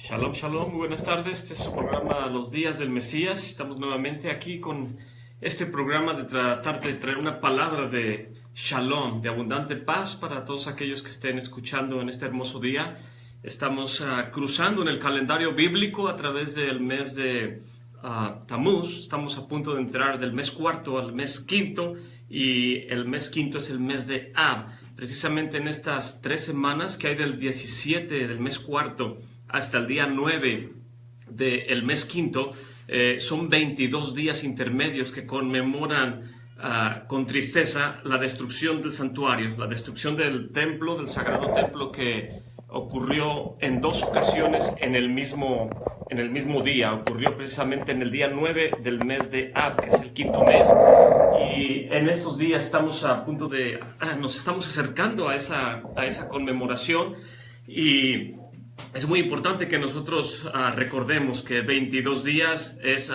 Shalom, shalom, muy buenas tardes. Este es su programa Los Días del Mesías. Estamos nuevamente aquí con este programa de tratar de traer una palabra de shalom, de abundante paz para todos aquellos que estén escuchando en este hermoso día. Estamos cruzando en el calendario bíblico a través del mes de Tammuz. Estamos a punto de entrar del mes cuarto al mes quinto, y el mes quinto es el mes de Ab. Precisamente en estas 3 semanas que hay del 17 del mes cuarto hasta el día 9 del mes quinto, son 22 días intermedios que conmemoran con tristeza la destrucción del santuario, la destrucción del templo, del sagrado templo, que ocurrió en 2 ocasiones en el mismo día. Ocurrió precisamente en el día 9 del mes de Ab, que es el quinto mes, y en estos días estamos a punto de, nos estamos acercando a esa conmemoración, y es muy importante que nosotros recordemos que 22 días es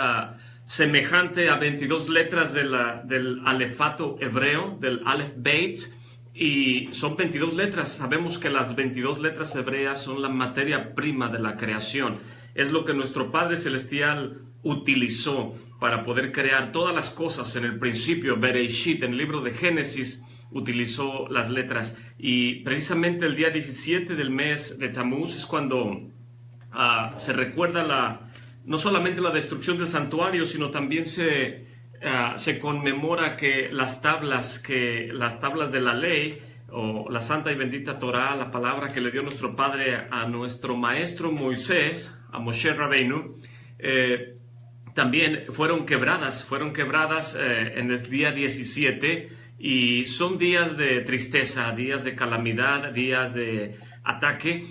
semejante a 22 letras del alefato hebreo, del Aleph Beit, y son 22 letras. Sabemos que las 22 letras hebreas son la materia prima de la creación. Es lo que nuestro Padre Celestial utilizó para poder crear todas las cosas. En el principio, Bereshit, en el libro de Génesis, utilizó las letras, y precisamente el día 17 del mes de Tammuz es cuando se recuerda no solamente la destrucción del santuario, sino también se conmemora que las tablas de la ley, o la santa y bendita Torah, la palabra que le dio nuestro Padre a nuestro maestro Moisés, a Moshe Rabbeinu, también fueron quebradas en el día 17. Y son días de tristeza, días de calamidad, días de ataque.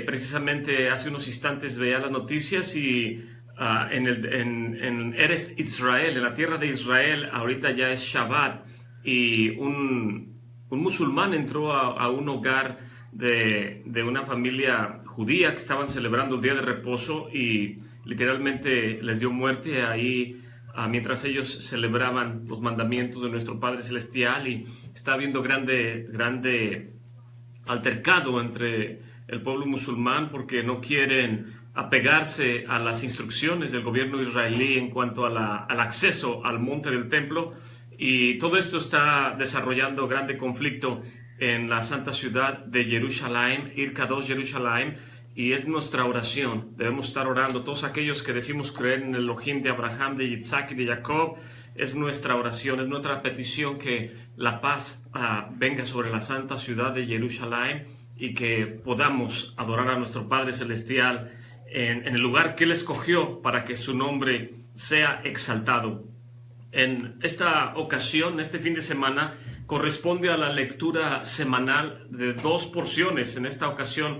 Precisamente hace unos instantes veía las noticias, y en Eretz Israel, en la tierra de Israel, ahorita ya es Shabbat, y un musulmán entró a un hogar de una familia judía que estaban celebrando el día de reposo, y literalmente les dio muerte ahí mientras ellos celebraban los mandamientos de nuestro Padre Celestial. Y está habiendo grande altercado entre el pueblo musulmán, porque no quieren apegarse a las instrucciones del gobierno israelí en cuanto al acceso al monte del templo, y todo esto está desarrollando grande conflicto en la santa ciudad de Jerusalén, Ir Kadosh Jerusalén. Y es nuestra oración, debemos estar orando, todos aquellos que decimos creer en el Elohim de Abraham, de Isaac y de Jacob. Es nuestra oración, es nuestra petición que la paz venga sobre la santa ciudad de Jerusalén, y que podamos adorar a nuestro Padre Celestial en el lugar que Él escogió para que su nombre sea exaltado. En esta ocasión, este fin de semana, corresponde a la lectura semanal de 2 porciones. En esta ocasión,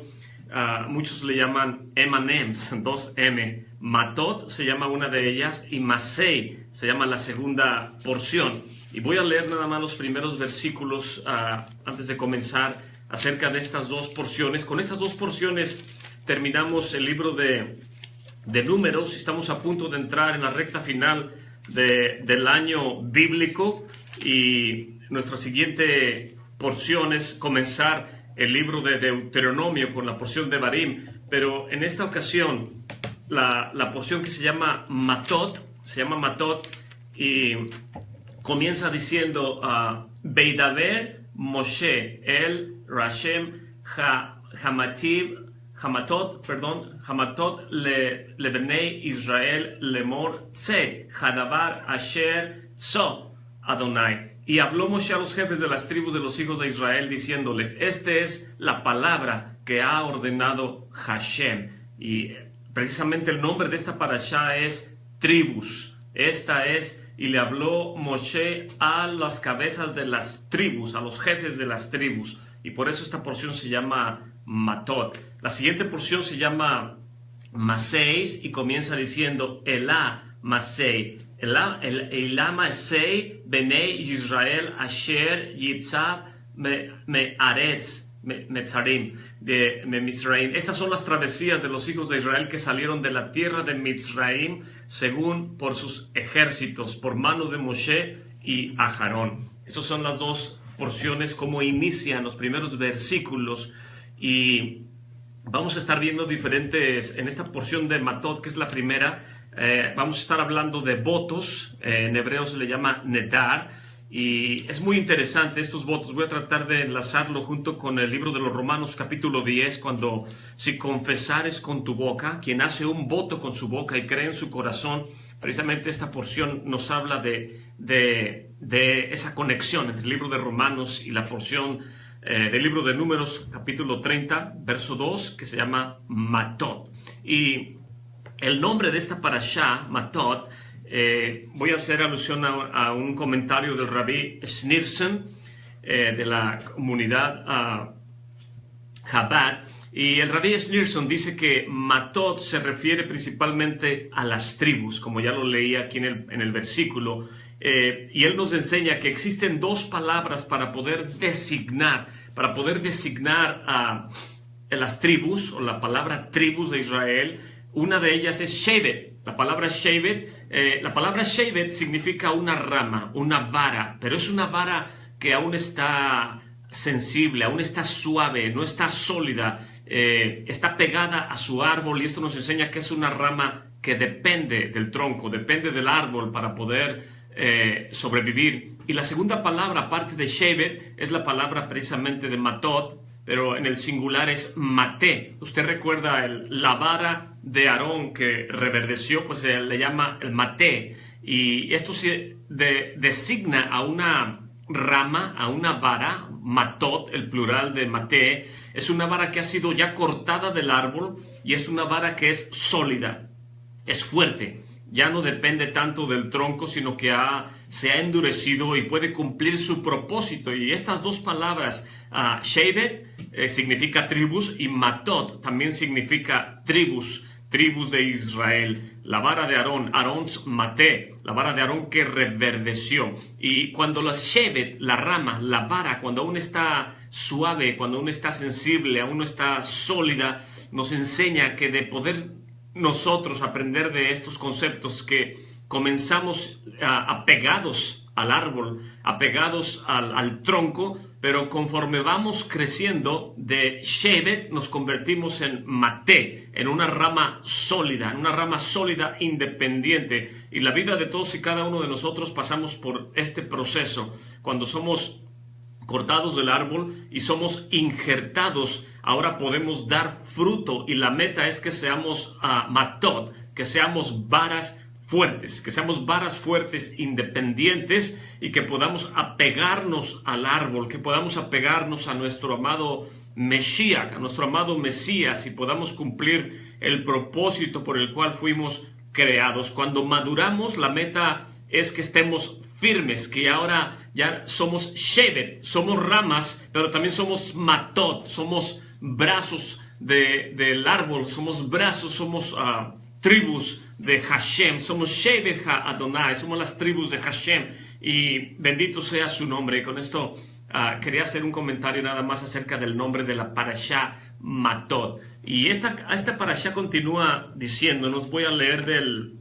muchos le llaman M&M's, 2M. Matot se llama una de ellas, y Masei se llama la segunda porción. Y voy a leer nada más los primeros versículos antes de comenzar acerca de estas 2 porciones. Con estas 2 porciones terminamos el libro de Números. Estamos a punto de entrar en la recta final del año bíblico, y nuestra siguiente porción es comenzar el libro de Deuteronomio con la porción de Barim. Pero en esta ocasión la porción que se llama Matot, y comienza diciendo Veidaber Moshe el Rashem Hamatot le Bnei Israel lemor tse Hadabar Asher Tzo Adonai. Y habló Moshe a los jefes de las tribus de los hijos de Israel, diciéndoles: esta es la palabra que ha ordenado Hashem. Y precisamente el nombre de esta parashá es tribus. Y le habló Moshe a las cabezas de las tribus, a los jefes de las tribus. Y por eso esta porción se llama Matot. La siguiente porción se llama Maseis, y comienza diciendo Elá Masei. Elá Masei Benei Israel Asher Yitzab Me'aretz Metzarim de Mitzraim. Estas son las travesías de los hijos de Israel que salieron de la tierra de Mitzraim, según por sus ejércitos, por mano de Moshe y Aharón. Esas son las 2 porciones, como inician los primeros versículos. Y vamos a estar viendo diferentes, en esta porción de Matot, que es la primera, vamos a estar hablando de votos, en hebreo se le llama nedar, y es muy interesante estos votos. Voy a tratar de enlazarlo junto con el libro de los Romanos capítulo 10, cuando si confesares con tu boca, quien hace un voto con su boca y cree en su corazón, precisamente esta porción nos habla de esa conexión entre el libro de Romanos y la porción del libro de Números capítulo 30, verso 2, que se llama Matot. Y el nombre de esta parashá, Matot, voy a hacer alusión a un comentario del Rabbi Schneerson de la comunidad Chabad, y el Rabbi Schneerson dice que Matot se refiere principalmente a las tribus, como ya lo leí aquí en el versículo, y él nos enseña que existen dos palabras para poder designar a las tribus, o la palabra tribus de Israel. Una de ellas es Shevet. La palabra Shevet significa una rama, una vara, pero es una vara que aún está sensible, aún está suave, no está sólida, está pegada a su árbol, y esto nos enseña que es una rama que depende del tronco, depende del árbol para poder sobrevivir. Y la segunda palabra, aparte de Shevet, es la palabra precisamente de Matot, pero en el singular es maté. Usted recuerda la vara de Aarón que reverdeció, pues se le llama el maté. Y esto se designa a una rama, a una vara, matot, el plural de maté. Es una vara que ha sido ya cortada del árbol y es una vara que es sólida, es fuerte. Ya no depende tanto del tronco, sino que se ha endurecido y puede cumplir su propósito. Y estas dos palabras, Shevet, significa tribus, y Matot también significa tribus de Israel. La vara de Aarón, Aarons maté, la vara de Aarón que reverdeció. Y cuando la Shevet, la rama, la vara, cuando aún está suave, cuando aún está sensible, aún no está sólida, nos enseña que de poder nosotros aprender de estos conceptos, que comenzamos apegados al árbol, apegados al tronco, pero conforme vamos creciendo de Shevet nos convertimos en maté, en una rama sólida, independiente. Y la vida de todos y cada uno de nosotros pasamos por este proceso. Cuando somos cortados del árbol y somos injertados, ahora podemos dar fruto, y la meta es que seamos matot, que seamos varas fuertes, independientes, y que podamos apegarnos al árbol, que podamos apegarnos a nuestro amado Mesías, a nuestro amado Mesías, y podamos cumplir el propósito por el cual fuimos creados. Cuando maduramos, la meta es que estemos firmes, que ahora ya somos Shevet, somos ramas, pero también somos matot, somos brazos del árbol, somos tribus de Hashem, somos Shevet Adonai, somos las tribus de Hashem, y bendito sea su nombre. Y con esto quería hacer un comentario nada más acerca del nombre de la parashá Matot. Y esta parashá continúa diciéndonos, voy a leer del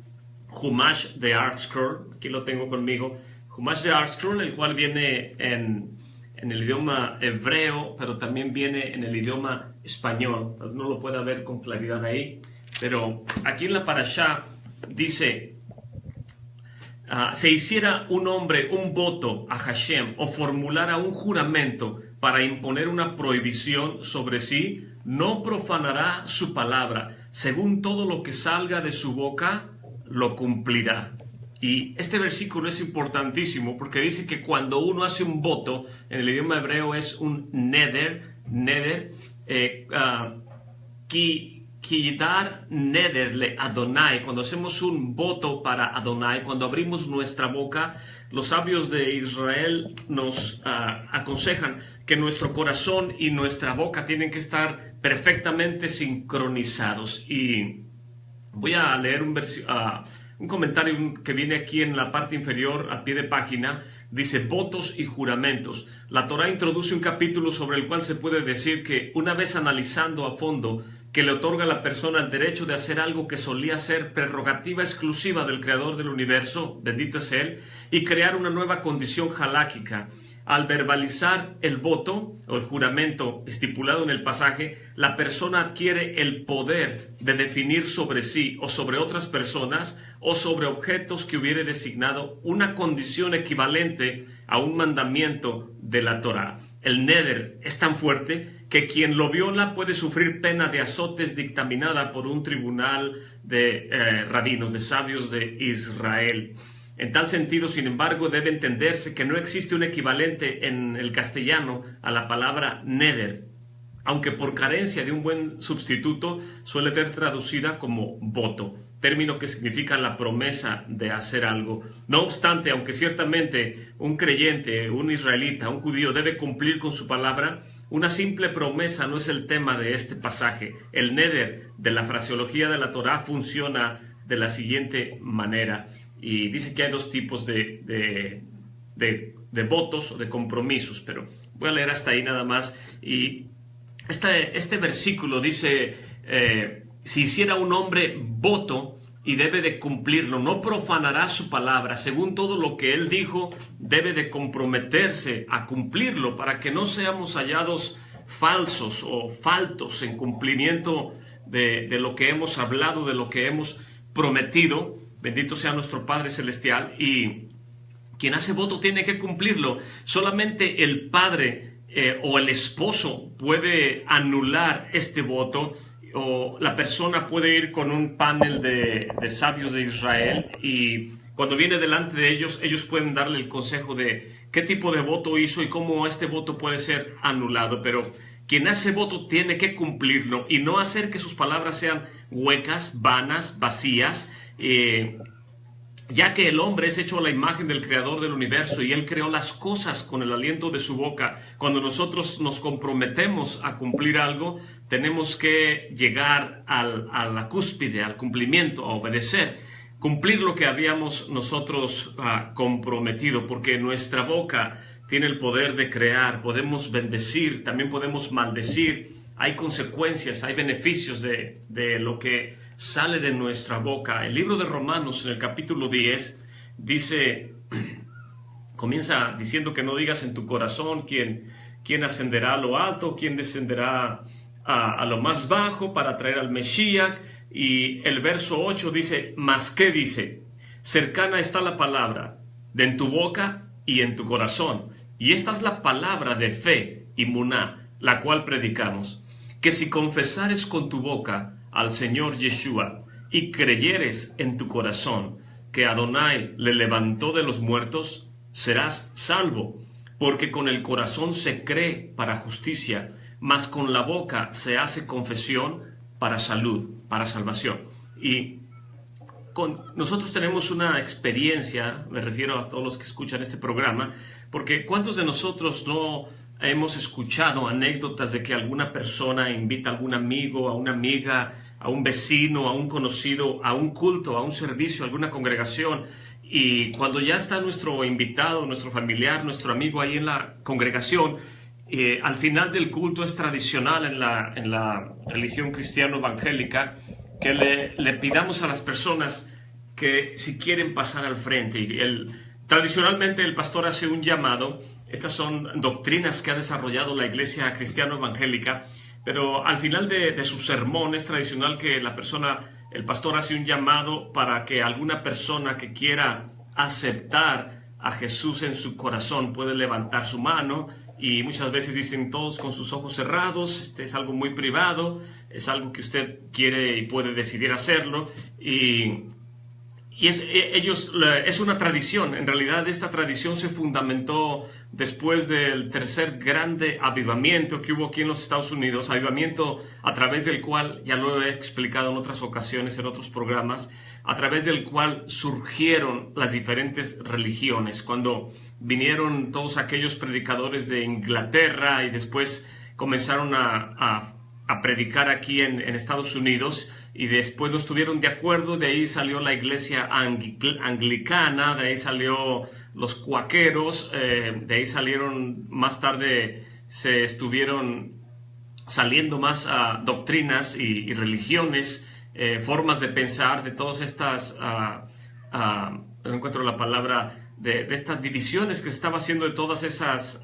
Humash de ArtScroll, aquí lo tengo conmigo, Humash de ArtScroll, el cual viene en el idioma hebreo, pero también viene en el idioma español. No lo puede ver con claridad ahí, pero aquí en la parashá dice: se hiciera un hombre un voto a Hashem, o formulara un juramento para imponer una prohibición sobre sí, no profanará su palabra, según todo lo que salga de su boca lo cumplirá. Y este versículo es importantísimo porque dice que cuando uno hace un voto, en el idioma hebreo es un neder, Kidar neder le Adonai. Cuando hacemos un voto para Adonai, cuando abrimos nuestra boca, los sabios de Israel nos aconsejan que nuestro corazón y nuestra boca tienen que estar perfectamente sincronizados. Y voy a leer un comentario que viene aquí en la parte inferior, a pie de página. Dice: votos y juramentos. La Torá introduce un capítulo sobre el cual se puede decir que, una vez analizando a fondo, que le otorga a la persona el derecho de hacer algo que solía ser prerrogativa exclusiva del Creador del universo, bendito es Él, y crear una nueva condición haláquica. al verbalizar el voto o el juramento estipulado en el pasaje, la persona adquiere el poder de definir sobre sí o sobre otras personas o sobre objetos que hubiere designado una condición equivalente a un mandamiento de la Torá. El neder es tan fuerte que quien lo viola puede sufrir pena de azotes dictaminada por un tribunal de rabinos, de sabios de Israel. En tal sentido, sin embargo, debe entenderse que no existe un equivalente en el castellano a la palabra neder, aunque por carencia de un buen sustituto suele ser traducida como voto, término que significa la promesa de hacer algo. No obstante, aunque ciertamente un creyente, un israelita, un judío debe cumplir con su palabra, una simple promesa no es el tema de este pasaje. El neder de la fraseología de la Torá funciona de la siguiente manera. Y dice que hay dos tipos de votos o de compromisos, pero voy a leer hasta ahí nada más. Y este versículo dice, si hiciera un hombre voto y debe de cumplirlo, no profanará su palabra, según todo lo que él dijo, debe de comprometerse a cumplirlo para que no seamos hallados falsos o faltos en cumplimiento de lo que hemos hablado, de lo que hemos prometido. Bendito sea nuestro Padre Celestial, y quien hace voto tiene que cumplirlo. Solamente el padre o el esposo puede anular este voto, o la persona puede ir con un panel de sabios de Israel, y cuando viene delante de ellos, ellos pueden darle el consejo de qué tipo de voto hizo y cómo este voto puede ser anulado. Pero quien hace voto tiene que cumplirlo y no hacer que sus palabras sean huecas, vanas, vacías, ya que el hombre es hecho a la imagen del creador del universo y él creó las cosas con el aliento de su boca. Cuando nosotros nos comprometemos a cumplir algo, tenemos que llegar a la cúspide, al cumplimiento, a obedecer, cumplir lo que habíamos nosotros comprometido, porque nuestra boca tiene el poder de crear. Podemos bendecir, también podemos maldecir. Hay consecuencias, hay beneficios de lo que sale de nuestra boca. El libro de Romanos, en el capítulo 10, dice, comienza diciendo que no digas en tu corazón quién ascenderá a lo alto, quién descenderá a lo más bajo para traer al Mesías. Y el verso 8 dice, ¿mas qué dice? Cercana está la palabra, de en tu boca y en tu corazón. Y esta es la palabra de fe, imuná, la cual predicamos, que si confesares con tu boca al Señor Yeshua y creyeres en tu corazón que Adonai le levantó de los muertos, serás salvo, porque con el corazón se cree para justicia, mas con la boca se hace confesión para salud, para salvación. Y nosotros tenemos una experiencia, me refiero a todos los que escuchan este programa, porque ¿cuántos de nosotros no hemos escuchado anécdotas de que alguna persona invita a algún amigo, a una amiga, a un vecino, a un conocido, a un culto, a un servicio, a alguna congregación, y cuando ya está nuestro invitado, nuestro familiar, nuestro amigo ahí en la congregación, al final del culto es tradicional en la religión cristiana evangélica que le pidamos a las personas que si quieren pasar al frente. Y tradicionalmente el pastor hace un llamado. Estas son doctrinas que ha desarrollado la iglesia cristiana evangélica, pero al final de su sermón es tradicional que el pastor hace un llamado para que alguna persona que quiera aceptar a Jesús en su corazón puede levantar su mano, y muchas veces dicen todos con sus ojos cerrados. Es algo muy privado, es algo que usted quiere y puede decidir hacerlo, y es una tradición. En realidad esta tradición se fundamentó después del tercer grande avivamiento que hubo aquí en los Estados Unidos, avivamiento a través del cual, ya lo he explicado en otras ocasiones, en otros programas, a través del cual surgieron las diferentes religiones. Cuando vinieron todos aquellos predicadores de Inglaterra y después comenzaron a predicar aquí en Estados Unidos, y después no estuvieron de acuerdo, de ahí salió la iglesia anglicana, de ahí salió los cuáqueros, de ahí salieron más tarde, se estuvieron saliendo más doctrinas y religiones, formas de pensar de todas estas, no encuentro la palabra, de estas divisiones que se estaba haciendo de todas esas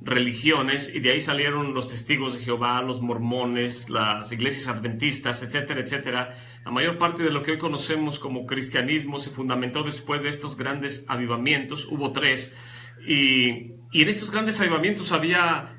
religiones, y de ahí salieron los testigos de Jehová, los mormones, las iglesias adventistas, etcétera, etcétera. La mayor parte de lo que hoy conocemos como cristianismo se fundamentó después de estos grandes avivamientos. Hubo 3, y en estos grandes avivamientos había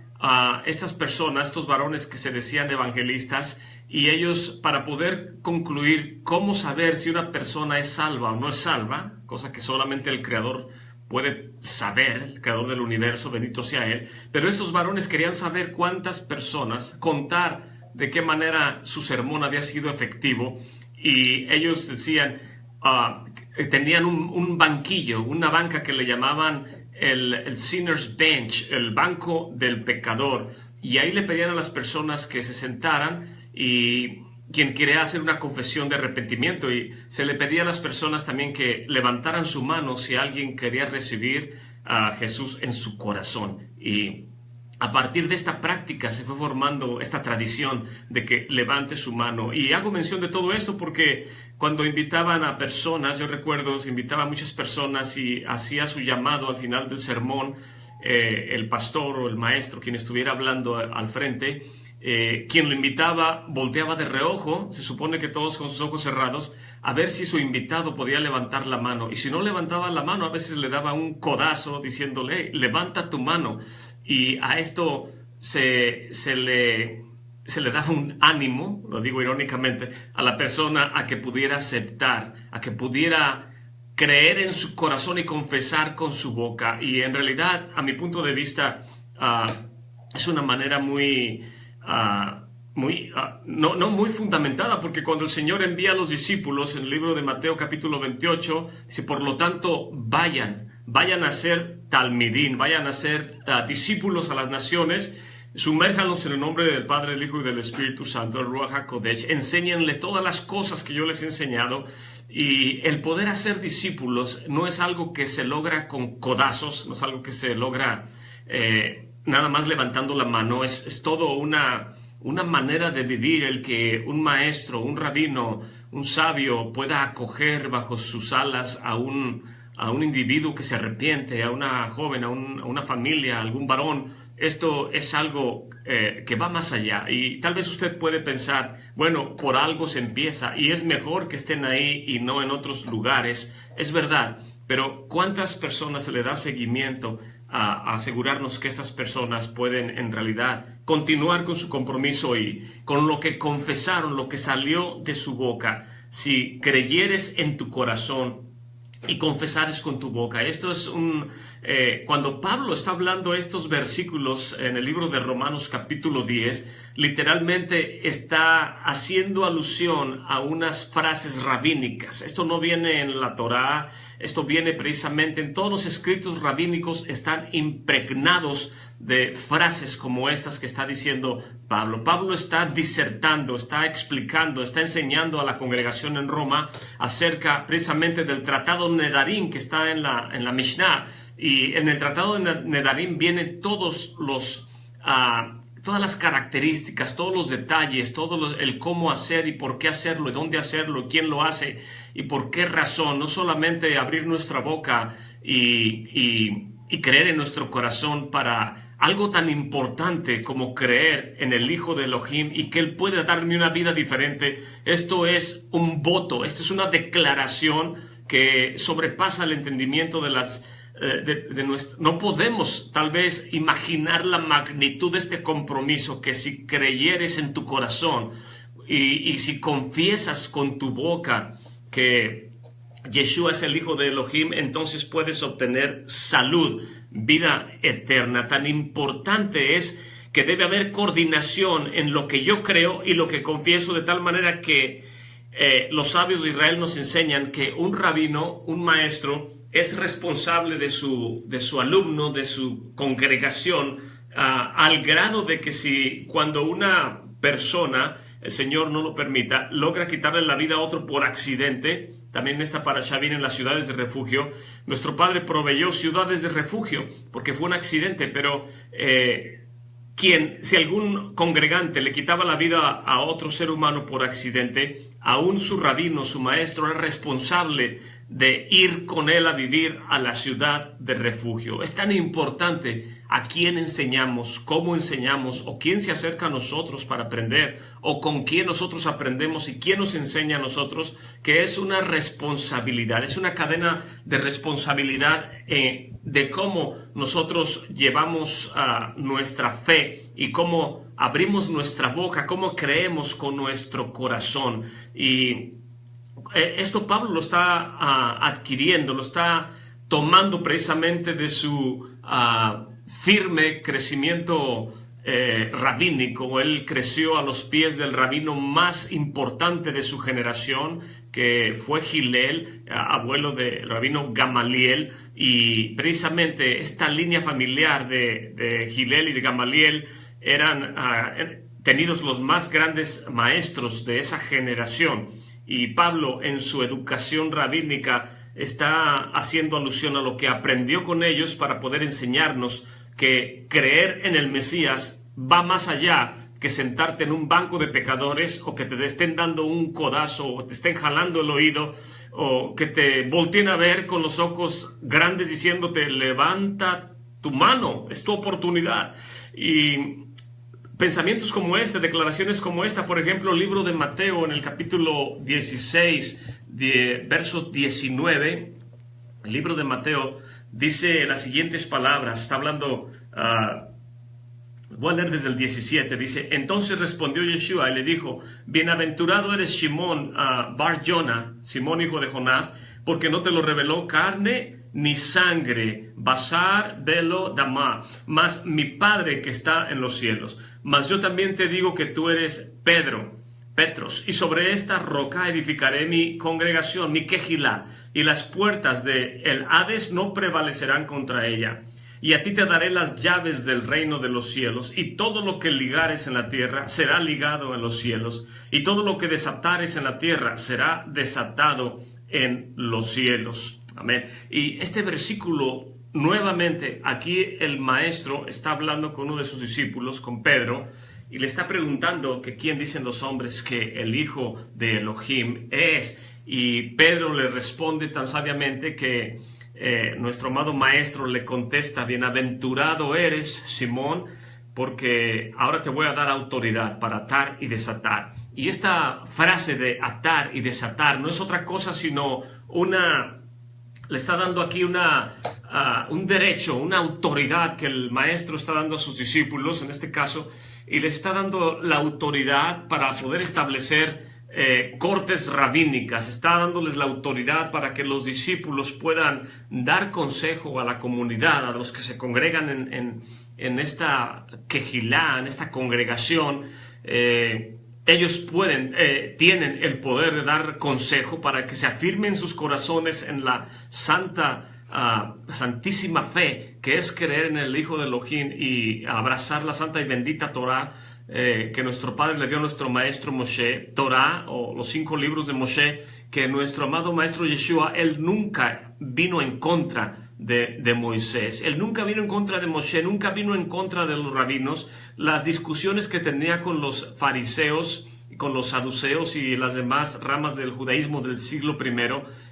estas personas, estos varones que se decían evangelistas, y ellos, para poder concluir cómo saber si una persona es salva o no es salva, cosa que solamente el Creador puede saber, el Creador del universo, bendito sea Él, pero estos varones querían saber cuántas personas, contar de qué manera su sermón había sido efectivo, y ellos decían, tenían un banquillo, una banca que le llamaban el Sinner's Bench, el banco del pecador, y ahí le pedían a las personas que se sentaran, y quien quería hacer una confesión de arrepentimiento, y se le pedía a las personas también que levantaran su mano si alguien quería recibir a Jesús en su corazón. Y a partir de esta práctica se fue formando esta tradición de que levante su mano. Y hago mención de todo esto porque cuando invitaban a personas, yo recuerdo, se invitaba a muchas personas y hacía su llamado al final del sermón, el pastor o el maestro, quien estuviera hablando al frente, quien lo invitaba volteaba de reojo, se supone que todos con sus ojos cerrados, a ver si su invitado podía levantar la mano, y si no levantaba la mano, a veces le daba un codazo diciéndole, levanta tu mano, y a esto se le daba un ánimo, lo digo irónicamente, a la persona a que pudiera aceptar, a que pudiera creer en su corazón y confesar con su boca. Y en realidad, a mi punto de vista, es una manera no muy fundamentada, porque cuando el Señor envía a los discípulos en el libro de Mateo capítulo 28, dice, por lo tanto, vayan a ser talmidín, vayan a ser discípulos a las naciones, sumérjanlos en el nombre del Padre, del Hijo y del Espíritu Santo, el Ruach HaKodesh, enséñenles todas las cosas que yo les he enseñado. Y el poder hacer discípulos no es algo que se logra con codazos, no es algo que se logra nada más levantando la mano, es todo una manera de vivir, el que un maestro, un rabino, un sabio pueda acoger bajo sus alas a un individuo que se arrepiente, a una joven, a una familia, a algún varón. Esto es algo que va más allá, y tal vez usted puede pensar, bueno, por algo se empieza y es mejor que estén ahí y no en otros lugares. Es verdad, pero ¿cuántas personas se le da seguimiento a asegurarnos que estas personas pueden en realidad continuar con su compromiso y con lo que confesaron, lo que salió de su boca? Si creyeres en tu corazón y confesares con tu boca. Esto es cuando Pablo está hablando estos versículos en el libro de Romanos capítulo 10, literalmente está haciendo alusión a unas frases rabínicas. Esto no viene en la Torá, esto viene precisamente en todos los escritos rabínicos, están impregnados de frases como estas que está diciendo Pablo. Pablo está disertando, está explicando, está enseñando a la congregación en Roma acerca precisamente del tratado Nedarim que está en la Mishnah. Y en el tratado de Nedarim vienen todas las características, todos los detalles, el cómo hacer y por qué hacerlo, y dónde hacerlo, quién lo hace y por qué razón. No solamente abrir nuestra boca y creer en nuestro corazón para algo tan importante como creer en el Hijo de Elohim y que Él puede darme una vida diferente. Esto es un voto, esto es una declaración que sobrepasa el entendimiento de no podemos tal vez imaginar la magnitud de este compromiso, que si creyeres en tu corazón y si confiesas con tu boca que Yeshua es el Hijo de Elohim, entonces puedes obtener salud, vida eterna. Tan importante es que debe haber coordinación en lo que yo creo y lo que confieso, de tal manera que los sabios de Israel nos enseñan que un rabino, un maestro, es responsable de su alumno, de su congregación, al grado de que si cuando una persona, el Señor no lo permita, logra quitarle la vida a otro por accidente, también en esta parashá vienen las ciudades de refugio. Nuestro Padre proveyó ciudades de refugio porque fue un accidente, pero quien, si algún congregante le quitaba la vida a otro ser humano por accidente, aún su rabino, su maestro, era responsable de ir con él a vivir a la ciudad de refugio. Es tan importante a quién enseñamos, cómo enseñamos, o quién se acerca a nosotros para aprender, o con quién nosotros aprendemos y quién nos enseña a nosotros, que es una responsabilidad, es una cadena de responsabilidad de cómo nosotros llevamos nuestra fe y cómo abrimos nuestra boca, cómo creemos con nuestro corazón. Y esto Pablo lo está adquiriendo, lo está tomando precisamente de su firme crecimiento rabínico. Él creció a los pies del rabino más importante de su generación, que fue Hillel, abuelo del rabino Gamaliel, y precisamente esta línea familiar de Hillel y de Gamaliel eran tenidos los más grandes maestros de esa generación. Y Pablo, en su educación rabínica, está haciendo alusión a lo que aprendió con ellos para poder enseñarnos que creer en el Mesías va más allá que sentarte en un banco de pecadores, o que te estén dando un codazo, o te estén jalando el oído, o que te volteen a ver con los ojos grandes diciéndote: levanta tu mano, es tu oportunidad. Y pensamientos como este, declaraciones como esta, por ejemplo, el libro de Mateo en el capítulo 16, verso 19, el libro de Mateo dice las siguientes palabras, está hablando, voy a leer desde el 17, dice: entonces respondió Yeshua y le dijo: bienaventurado eres Simón Bar Jona, Simón hijo de Jonás, porque no te lo reveló carne ni sangre, Basar Belo Dama, mas mi Padre que está en los cielos. Mas yo también te digo que tú eres Petros, y sobre esta roca edificaré mi congregación, mi quejilá, y las puertas de el Hades no prevalecerán contra ella. Y a ti te daré las llaves del reino de los cielos, y todo lo que ligares en la tierra será ligado en los cielos, y todo lo que desatares en la tierra será desatado en los cielos. Amén. Y este versículo, nuevamente, aquí el maestro está hablando con uno de sus discípulos, con Pedro, y le está preguntando que quién dicen los hombres que el hijo de Elohim es. Y Pedro le responde tan sabiamente que nuestro amado maestro le contesta: bienaventurado eres, Simón, porque ahora te voy a dar autoridad para atar y desatar. Y esta frase de atar y desatar no es otra cosa sino le está dando aquí un derecho, una autoridad que el maestro está dando a sus discípulos, en este caso, y le está dando la autoridad para poder establecer cortes rabínicas. Está dándoles la autoridad para que los discípulos puedan dar consejo a la comunidad, a los que se congregan en esta quejilá, en esta congregación. Ellos tienen el poder de dar consejo para que se afirmen sus corazones en la santísima fe, que es creer en el Hijo de Elohim y abrazar la santa y bendita Torah que nuestro Padre le dio a nuestro maestro Moshe, Torah o los 5 libros de Moshe, que nuestro amado maestro Yeshua, él nunca vino en contra de Moisés, él nunca vino en contra de Moshe, nunca vino en contra de los rabinos. Las discusiones que tenía con los fariseos, con los saduceos y las demás ramas del judaísmo del siglo I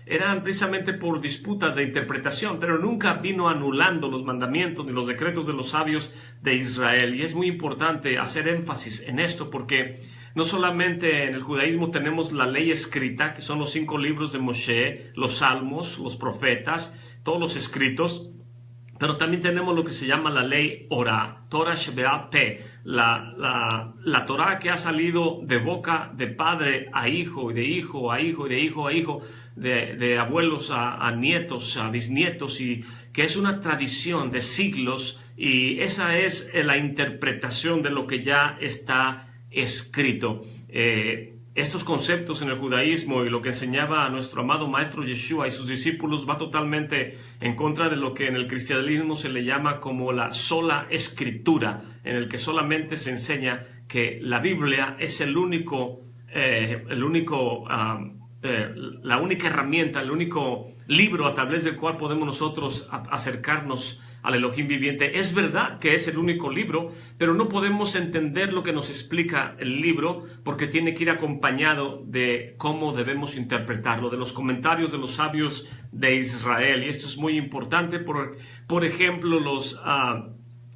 eran precisamente por disputas de interpretación, pero nunca vino anulando los mandamientos ni los decretos de los sabios de Israel. Y es muy importante hacer énfasis en esto, porque no solamente en el judaísmo tenemos la ley escrita, que son los 5 libros de Moshe, los salmos, los profetas, todos los escritos, pero también tenemos lo que se llama la ley Orá, Torah Shebe'al Peh, la Torah que ha salido de boca de padre a hijo, y de hijo a hijo, y de hijo a hijo, de abuelos a nietos, a bisnietos, y que es una tradición de siglos, y esa es la interpretación de lo que ya está escrito. Estos conceptos en el judaísmo y lo que enseñaba a nuestro amado maestro Yeshua y sus discípulos va totalmente en contra de lo que en el cristianismo se le llama como la sola escritura, en el que solamente se enseña que la Biblia es la única herramienta, el único libro a través del cual podemos nosotros acercarnos al Elohim viviente. Es verdad que es el único libro, pero no podemos entender lo que nos explica el libro porque tiene que ir acompañado de cómo debemos interpretarlo, de los comentarios de los sabios de Israel. Y esto es muy importante. Por ejemplo, los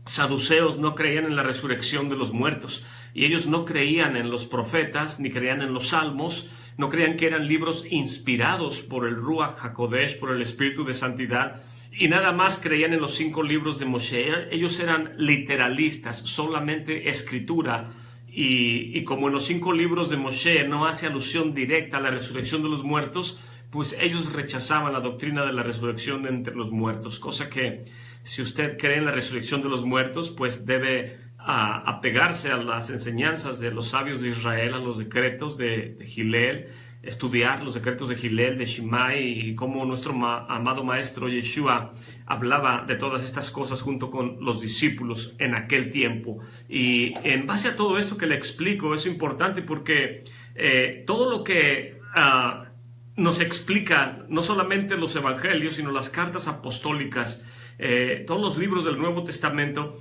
saduceos no creían en la resurrección de los muertos, y ellos no creían en los profetas, ni creían en los salmos, no creían que eran libros inspirados por el Ruach HaKodesh, por el Espíritu de Santidad, y nada más creían en los 5 libros de Moshe. Ellos eran literalistas, solamente escritura, y como en los 5 libros de Moshe no hace alusión directa a la resurrección de los muertos, pues ellos rechazaban la doctrina de la resurrección entre los muertos, cosa que si usted cree en la resurrección de los muertos, pues debe apegarse a las enseñanzas de los sabios de Israel, a los decretos de Hillel, estudiar los decretos de Hillel, de Shammai, y cómo nuestro amado maestro Yeshua hablaba de todas estas cosas junto con los discípulos en aquel tiempo. Y en base a todo esto que le explico, es importante porque todo lo que nos explica, no solamente los evangelios, sino las cartas apostólicas, todos los libros del Nuevo Testamento,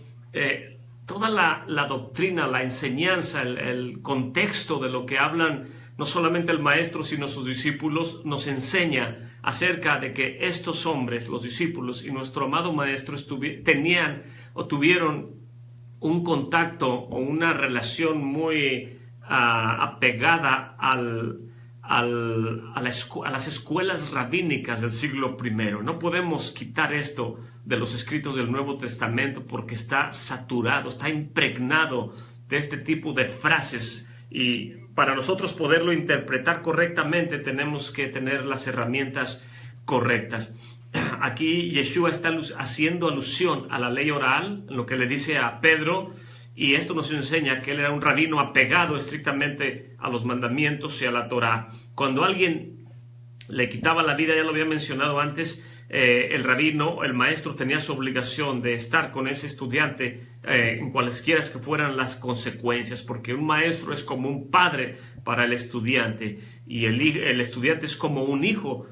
toda la doctrina, la enseñanza, el contexto de lo que hablan no solamente el maestro sino sus discípulos, nos enseña acerca de que estos hombres, los discípulos y nuestro amado maestro tenían o tuvieron un contacto o una relación muy apegada a las escuelas rabínicas del siglo I. No podemos quitar esto de los escritos del Nuevo Testamento porque está saturado, está impregnado de este tipo de frases, y para nosotros poderlo interpretar correctamente tenemos que tener las herramientas correctas. Aquí Yeshua está haciendo alusión a la ley oral, lo que le dice a Pedro, y esto nos enseña que él era un rabino apegado estrictamente a los mandamientos y a la Torá. Cuando alguien le quitaba la vida, ya lo había mencionado antes, el rabino, el maestro, tenía su obligación de estar con ese estudiante en cualesquiera que fueran las consecuencias, porque un maestro es como un padre para el estudiante, y el estudiante es como un hijo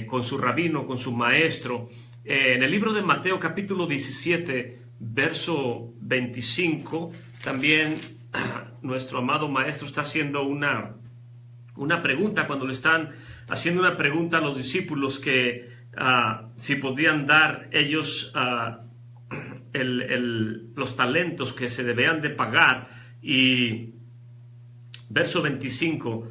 con su rabino, con su maestro. En el libro de Mateo capítulo 17, verso 25, también nuestro amado maestro está haciendo una pregunta, cuando le están haciendo una pregunta a los discípulos que si podían dar ellos los talentos que se debían de pagar. Y verso 25,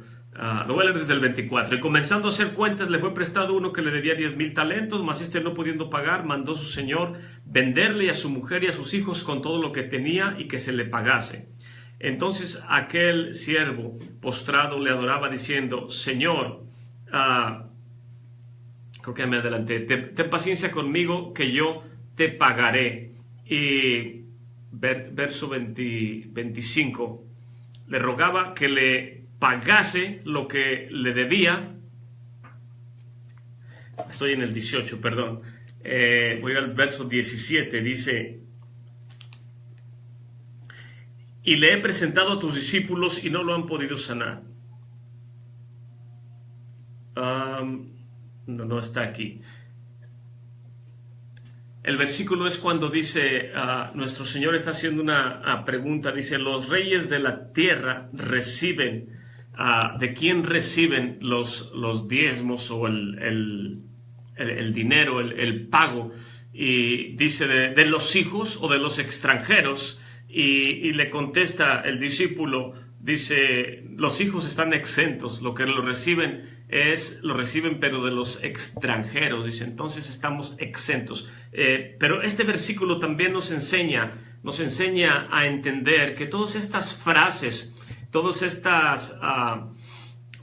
lo voy a leer desde el 24. Y comenzando a hacer cuentas, le fue prestado uno que le debía 10,000 talentos, mas este, no pudiendo pagar, mandó su señor venderle a su mujer y a sus hijos con todo lo que tenía, y que se le pagase. Entonces aquel siervo postrado le adoraba diciendo: Señor, creo que me adelanté, ten paciencia conmigo que yo te pagaré. Y verso 25, le rogaba que le pagase lo que le debía. Estoy en el 18, perdón. Voy al verso 17, dice: y le he presentado a tus discípulos y no lo han podido sanar. No está aquí. El versículo es cuando dice, nuestro Señor está haciendo una pregunta, dice: los reyes de la tierra reciben, ¿de quién reciben los diezmos o el dinero, el pago? Y dice, de los hijos o de los extranjeros. Y le contesta el discípulo, dice: los hijos están exentos, lo que lo reciben pero de los extranjeros. Dice, entonces estamos exentos. Pero este versículo también nos enseña a entender que todas estas frases, todas estas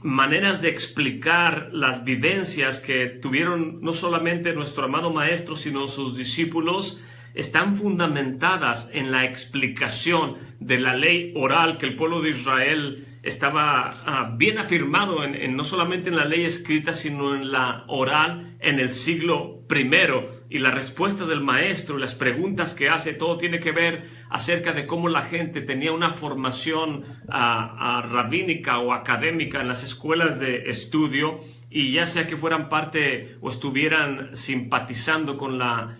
maneras de explicar las vivencias que tuvieron no solamente nuestro amado maestro, sino sus discípulos, están fundamentadas en la explicación de la ley oral que el pueblo de Israel estaba bien afirmado no solamente en la ley escrita, sino en la oral en el siglo I. Y las respuestas del maestro y las preguntas que hace, todo tiene que ver acerca de cómo la gente tenía una formación rabínica o académica en las escuelas de estudio, y ya sea que fueran parte o estuvieran simpatizando con la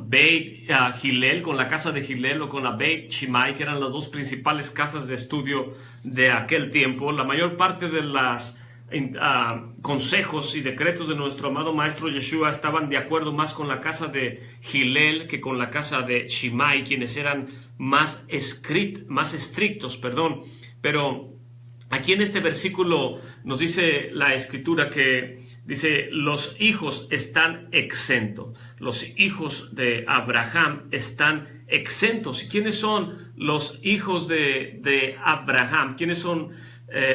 Beit Hillel, con la casa de Hillel, o con la Beit Shammai, que eran las dos principales casas de estudio de aquel tiempo. La mayor parte de las consejos y decretos de nuestro amado maestro Yeshua estaban de acuerdo más con la casa de Hillel que con la casa de Shammai, quienes eran más estrictos, pero aquí en este versículo nos dice la escritura que dice: los hijos están exentos, los hijos de Abraham están exentos. ¿Y quiénes son los hijos de Abraham? ¿Quiénes son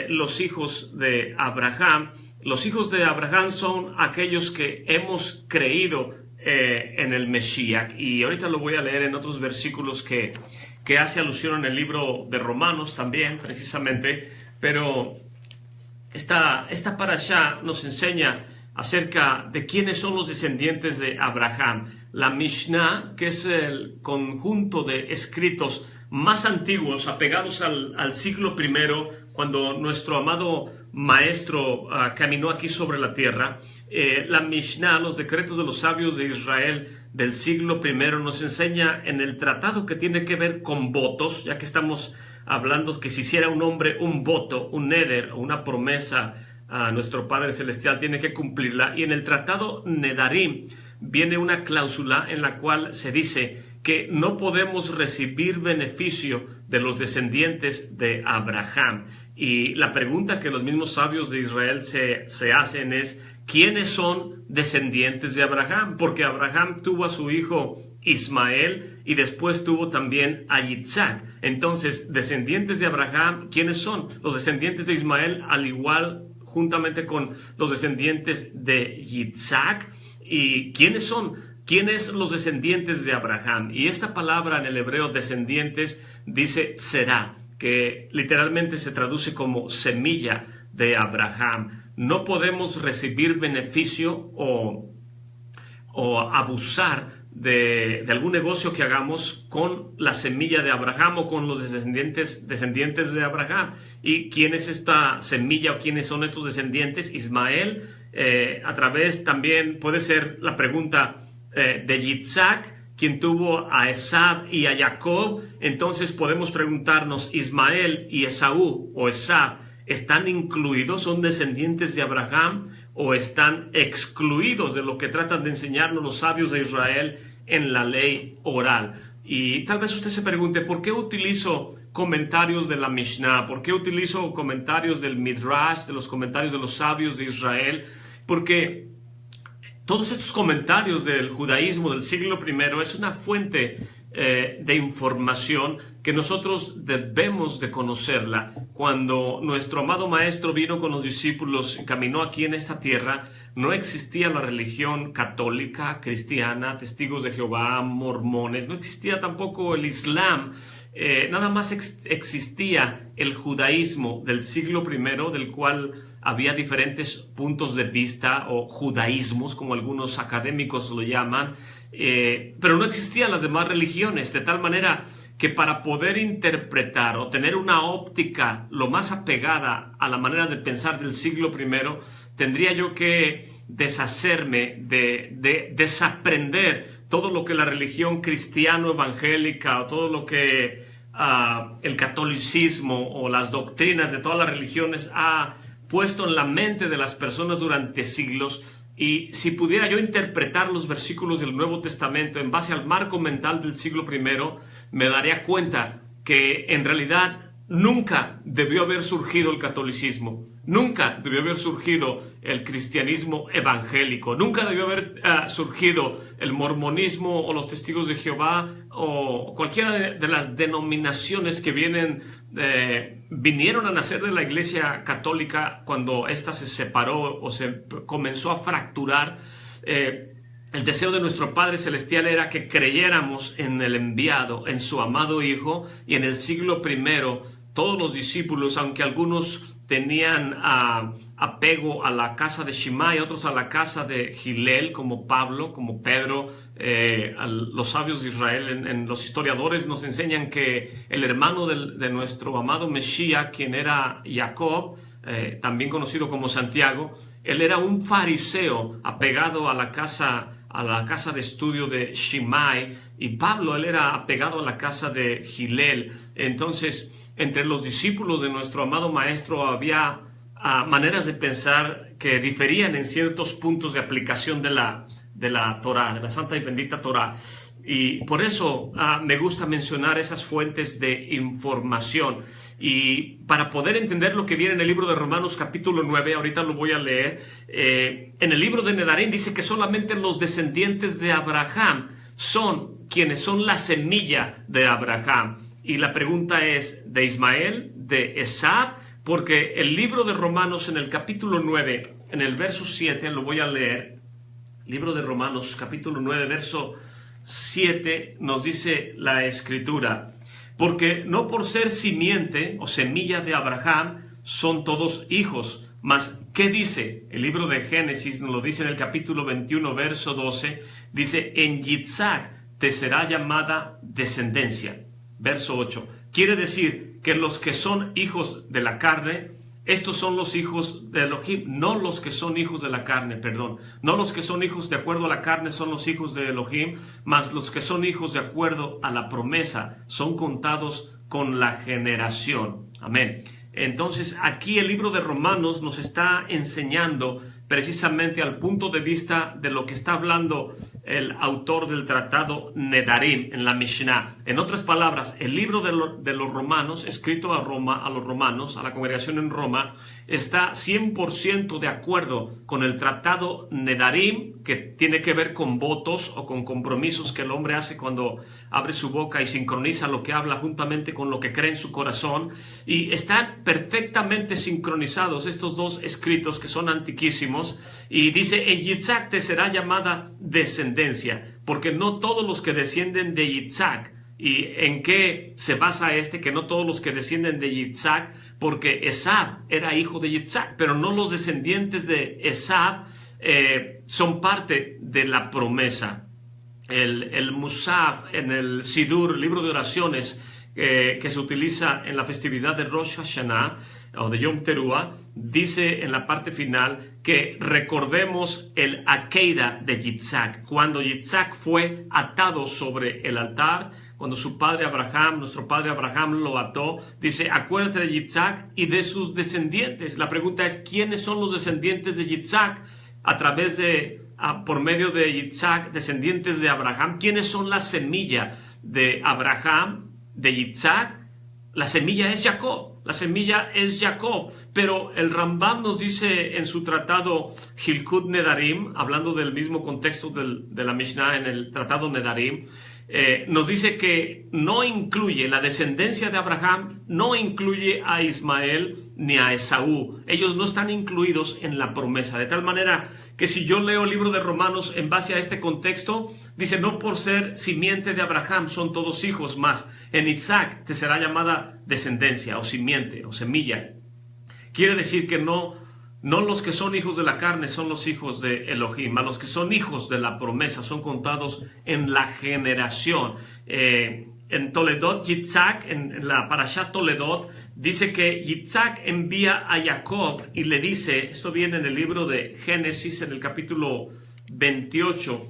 los hijos de Abraham? Los hijos de Abraham son aquellos que hemos creído en el Mesías. Y ahorita lo voy a leer en otros versículos que hace alusión en el libro de Romanos también, precisamente. Pero esta parashá nos enseña acerca de quiénes son los descendientes de Abraham. La Mishnah, que es el conjunto de escritos más antiguos, apegados al siglo I, cuando nuestro amado maestro caminó aquí sobre la tierra. La Mishnah, los decretos de los sabios de Israel del siglo I, nos enseña en el tratado que tiene que ver con votos, ya que estamos hablando que si hiciera un hombre un voto, un neder, una promesa a nuestro Padre Celestial, tiene que cumplirla. Y en el tratado Nedarim viene una cláusula en la cual se dice que no podemos recibir beneficio de los descendientes de Abraham. Y la pregunta que los mismos sabios de Israel se hacen es: ¿quiénes son descendientes de Abraham? Porque Abraham tuvo a su hijo Ismael y después tuvo también a Yitzhak. Entonces, descendientes de Abraham, ¿quiénes son? Los descendientes de Ismael, al igual, juntamente con los descendientes de Yitzhak. ¿Y quiénes son? ¿Quiénes los descendientes de Abraham? Y esta palabra en el hebreo descendientes dice tzerá, que literalmente se traduce como semilla de Abraham. No podemos recibir beneficio o abusar de algún negocio que hagamos con la semilla de Abraham o con los descendientes de Abraham. ¿Y quién es esta semilla o quiénes son estos descendientes? Ismael, a través también puede ser la pregunta de Yitzhak, quien tuvo a Esab y a Jacob. Entonces podemos preguntarnos: Ismael y Esaú o Esab, ¿están incluidos? ¿Son descendientes de Abraham? ¿O están excluidos de lo que tratan de enseñarnos los sabios de Israel en la ley oral? Y tal vez usted se pregunte: ¿por qué utilizo comentarios de la Mishnah? ¿Por qué utilizo comentarios del Midrash, de los comentarios de los sabios de Israel? Porque todos estos comentarios del judaísmo del siglo I es una fuente de información que nosotros debemos de conocerla. Cuando nuestro amado maestro vino con los discípulos y caminó aquí en esta tierra, no existía la religión católica, cristiana, testigos de Jehová, mormones, no existía tampoco el Islam. Nada más existía el judaísmo del siglo I, del cual había diferentes puntos de vista, o judaísmos, como algunos académicos lo llaman, pero no existían las demás religiones, de tal manera que para poder interpretar o tener una óptica lo más apegada a la manera de pensar del siglo I, tendría yo que deshacerme, desaprender todo lo que la religión cristiano-evangélica o todo lo que el catolicismo o las doctrinas de todas las religiones ha puesto en la mente de las personas durante siglos. Y si pudiera yo interpretar los versículos del Nuevo Testamento en base al marco mental del siglo I, me daría cuenta que en realidad nunca debió haber surgido el catolicismo, nunca debió haber surgido el cristianismo evangélico, nunca debió haber surgido el mormonismo o los testigos de Jehová o cualquiera de las denominaciones que vinieron a nacer de la Iglesia Católica cuando ésta se separó o se comenzó a fracturar. El deseo de nuestro Padre Celestial era que creyéramos en el enviado, en su amado Hijo, y en el siglo I todos los discípulos, aunque algunos tenían apego a la casa de Shammai, otros a la casa de Hillel, como Pablo, como Pedro, los sabios de Israel, los historiadores nos enseñan que el hermano de nuestro amado Mesías, quien era Jacob, también conocido como Santiago, él era un fariseo apegado a la casa a la casa de estudio de Shimei, y Pablo, él era apegado a la casa de Gilel. Entonces, entre los discípulos de nuestro amado maestro había maneras de pensar que diferían en ciertos puntos de aplicación de la Torá, de la santa y bendita Torá. Y por eso me gusta mencionar esas fuentes de información. Y para poder entender lo que viene en el libro de Romanos capítulo 9, ahorita lo voy a leer, en el libro de Nedarim dice que solamente los descendientes de Abraham son quienes son la semilla de Abraham. Y la pregunta es, ¿de Ismael? ¿De Esab? Porque el libro de Romanos en el capítulo 9, en el verso 7, lo voy a leer. Libro de Romanos capítulo 9, verso 7, nos dice la Escritura: porque no por ser simiente o semilla de Abraham son todos hijos. Mas, ¿qué dice? El libro de Génesis nos lo dice en el capítulo 21, verso 12. Dice, en Yitzhak te será llamada descendencia. Verso 8. Quiere decir que los que son hijos de la carne, estos son los hijos de Elohim, no los que son hijos de la carne, perdón. No los que son hijos de acuerdo a la carne son los hijos de Elohim, mas los que son hijos de acuerdo a la promesa son contados con la generación. Amén. Entonces, aquí el libro de Romanos nos está enseñando precisamente al punto de vista de lo que está hablando el autor del tratado Nedarim en la Mishnah. En otras palabras, el libro de los Romanos, escrito a los romanos, a la congregación en Roma, está 100% de acuerdo con el tratado Nedarim, que tiene que ver con votos o con compromisos que el hombre hace cuando abre su boca y sincroniza lo que habla juntamente con lo que cree en su corazón. Y están perfectamente sincronizados estos dos escritos que son antiquísimos. Y dice, en Yitzhak te será llamada descendencia, porque no todos los que descienden de Yitzhak. ¿Y en qué se basa que no todos los que descienden de Yitzhak? Porque Esab era hijo de Yitzhak, pero no los descendientes de Esab son parte de la promesa. El Musaf en el Sidur, libro de oraciones que se utiliza en la festividad de Rosh Hashanah o de Yom Teruah, dice en la parte final que recordemos el Akeida de Yitzhak, cuando Yitzhak fue atado sobre el altar, cuando su padre Abraham, nuestro padre Abraham lo ató. Dice, acuérdate de Yitzhak y de sus descendientes. La pregunta es, ¿quiénes son los descendientes de Yitzhak? Por medio de Yitzhak, descendientes de Abraham. ¿Quiénes son la semilla de Abraham, de Yitzhak? La semilla es Jacob. La semilla es Jacob. Pero el Rambam nos dice en su tratado Hilkut Nedarim, hablando del mismo contexto de la Mishnah en el tratado Nedarim, nos dice que no incluye la descendencia de Abraham, no incluye a Ismael ni a Esaú. Ellos no están incluidos en la promesa. De tal manera que si yo leo el libro de Romanos en base a este contexto, dice, no por ser simiente de Abraham son todos hijos, más en Isaac te será llamada descendencia o simiente o semilla. Quiere decir que no los que son hijos de la carne son los hijos de Elohim, a los que son hijos de la promesa son contados en la generación. En Toledot, Yitzhak, en la Parashat Toledot, dice que Yitzhak envía a Jacob y le dice, esto viene en el libro de Génesis, en el capítulo 28,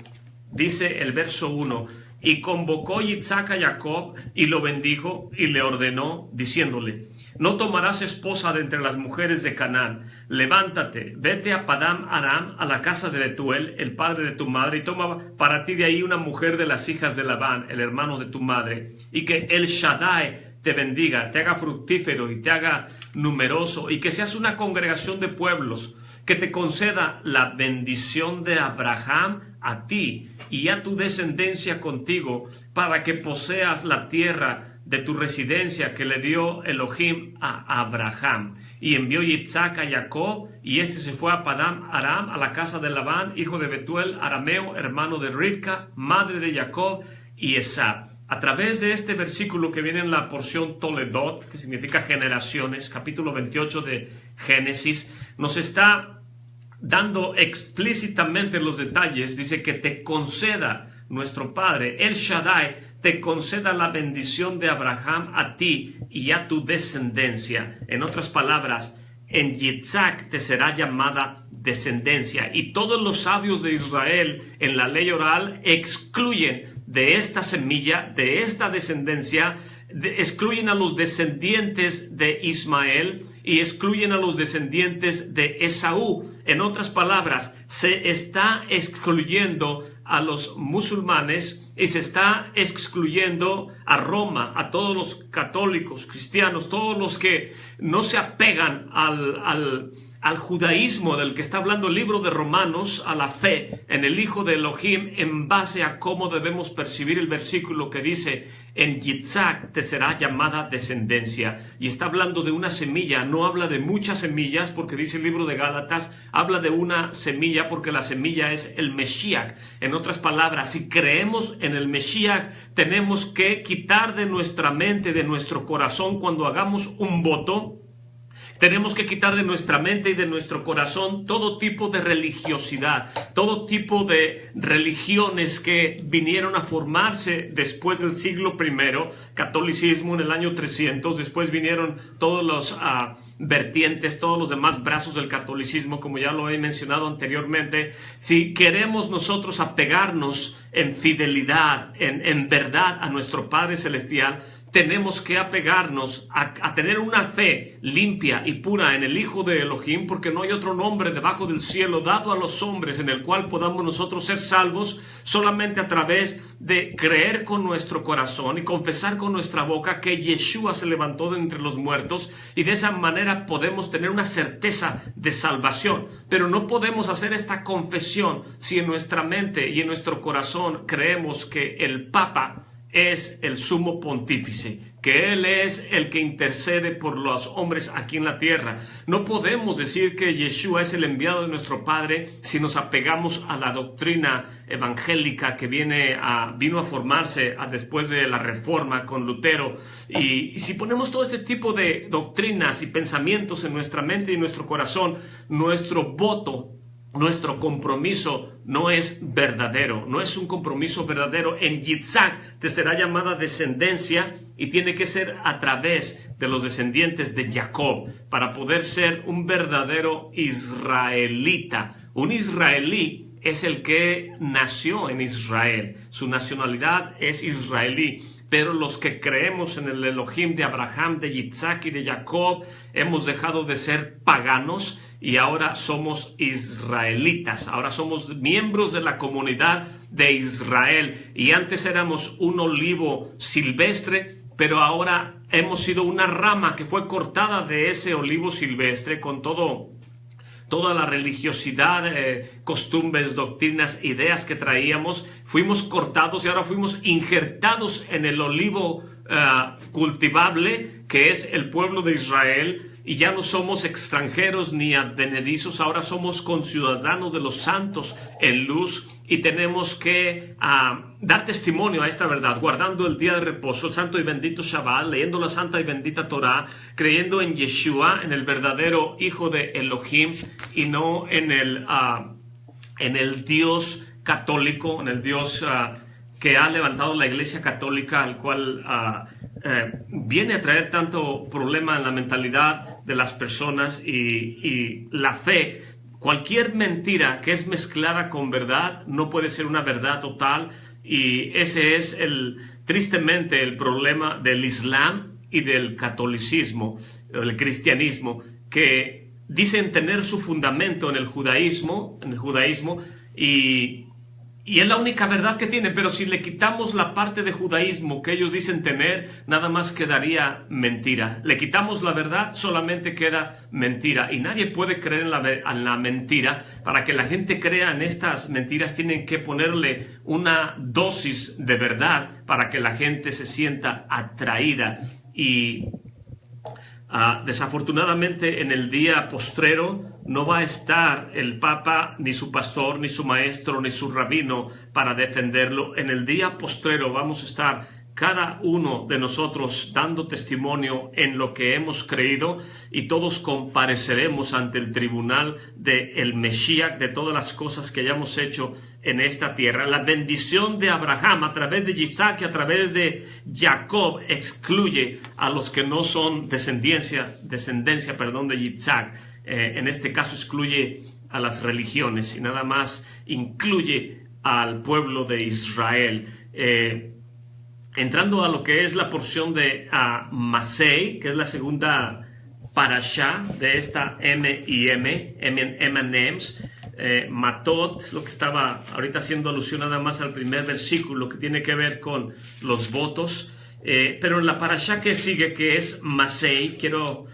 dice el verso 1, y convocó Yitzhak a Jacob y lo bendijo y le ordenó, diciéndole, no tomarás esposa de entre las mujeres de Canaán. Levántate, vete a Padam Aram, a la casa de Betuel, el padre de tu madre, y toma para ti de ahí una mujer de las hijas de Labán, el hermano de tu madre, y que el Shaddai te bendiga, te haga fructífero y te haga numeroso, y que seas una congregación de pueblos, que te conceda la bendición de Abraham a ti y a tu descendencia contigo, para que poseas la tierra de tu residencia que le dio Elohim a Abraham. Y envió Yitzhak a Jacob, y este se fue a Padam Aram, a la casa de Labán, hijo de Betuel, arameo, hermano de Rivka, madre de Jacob y Esab. A través de este versículo que viene en la porción Toledot, que significa generaciones, capítulo 28 de Génesis, nos está dando explícitamente los detalles. Dice que te conceda nuestro Padre, el Shaddai, te conceda la bendición de Abraham a ti y a tu descendencia. En otras palabras, en Yitzhak te será llamada descendencia. Y todos los sabios de Israel en la ley oral excluyen de esta semilla, de esta descendencia, excluyen a los descendientes de Ismael y excluyen a los descendientes de Esaú. En otras palabras, se está excluyendo a los musulmanes y se está excluyendo a Roma, a todos los católicos, cristianos, todos los que no se apegan al judaísmo del que está hablando el libro de Romanos, a la fe en el Hijo de Elohim, en base a cómo debemos percibir el versículo que dice: en Yitzhak te será llamada descendencia. Y está hablando de una semilla, no habla de muchas semillas, porque dice el libro de Gálatas, habla de una semilla porque la semilla es el Mesías. En otras palabras, si creemos en el Mesías, tenemos que quitar de nuestra mente, de nuestro corazón, cuando hagamos un voto, tenemos que quitar de nuestra mente y de nuestro corazón todo tipo de religiosidad, todo tipo de religiones que vinieron a formarse después del siglo I, catolicismo en el año 300, después vinieron todos los vertientes, todos los demás brazos del catolicismo, como ya lo he mencionado anteriormente. Si queremos nosotros apegarnos en fidelidad, en verdad a nuestro Padre Celestial, tenemos que apegarnos a tener una fe limpia y pura en el Hijo de Elohim, porque no hay otro nombre debajo del cielo dado a los hombres en el cual podamos nosotros ser salvos, solamente a través de creer con nuestro corazón y confesar con nuestra boca que Yeshua se levantó de entre los muertos, y de esa manera podemos tener una certeza de salvación. Pero no podemos hacer esta confesión si en nuestra mente y en nuestro corazón creemos que el Papa es el sumo pontífice, que Él es el que intercede por los hombres aquí en la tierra. No podemos decir que Yeshua es el enviado de nuestro Padre si nos apegamos a la doctrina evangélica que vino a formarse después de la Reforma con Lutero. Y si ponemos todo este tipo de doctrinas y pensamientos en nuestra mente y nuestro corazón, nuestro voto, nuestro compromiso no es verdadero, no es un compromiso verdadero. En Yitzhak te será llamada descendencia, y tiene que ser a través de los descendientes de Jacob para poder ser un verdadero israelita. Un israelí es el que nació en Israel, su nacionalidad es israelí. Pero los que creemos en el Elohim de Abraham, de Yitzhak y de Jacob, hemos dejado de ser paganos y ahora somos israelitas. Ahora somos miembros de la comunidad de Israel. Y antes éramos un olivo silvestre, pero ahora hemos sido una rama que fue cortada de ese olivo silvestre con toda la religiosidad, costumbres, doctrinas, ideas que traíamos. Fuimos cortados y ahora fuimos injertados en el olivo cultivable, que es el pueblo de Israel. Y ya no somos extranjeros ni advenedizos, ahora somos conciudadanos de los santos en luz, y tenemos que dar testimonio a esta verdad, guardando el día de reposo, el santo y bendito Shabbat, leyendo la santa y bendita Torah, creyendo en Yeshua, en el verdadero Hijo de Elohim, y no en el Dios católico, en el Dios que ha levantado la Iglesia Católica, al cual viene a traer tanto problema en la mentalidad de las personas y la fe. Cualquier mentira que es mezclada con verdad no puede ser una verdad total, y ese es tristemente el problema del Islam y del catolicismo, el cristianismo, que dicen tener su fundamento en el judaísmo y es la única verdad que tienen. Pero si le quitamos la parte de judaísmo que ellos dicen tener, nada más quedaría mentira. Le quitamos la verdad, solamente queda mentira. Y nadie puede creer en la mentira. Para que la gente crea en estas mentiras, tienen que ponerle una dosis de verdad para que la gente se sienta atraída. Y desafortunadamente en el día postrero no va a estar el Papa, ni su pastor, ni su maestro, ni su rabino para defenderlo. En el día postrero vamos a estar cada uno de nosotros dando testimonio en lo que hemos creído, y todos compareceremos ante el tribunal del Mesías de todas las cosas que hayamos hecho en esta tierra. La bendición de Abraham a través de Isaac y a través de Jacob excluye a los que no son descendencia de Isaac. En este caso excluye a las religiones y nada más incluye al pueblo de Israel. Entrando a lo que es la porción de Masei, que es la segunda parashá de esta M&M's, Matot, es lo que estaba ahorita haciendo alusión nada más al primer versículo que tiene que ver con los votos, pero en la parashá que sigue, que es Masei, quiero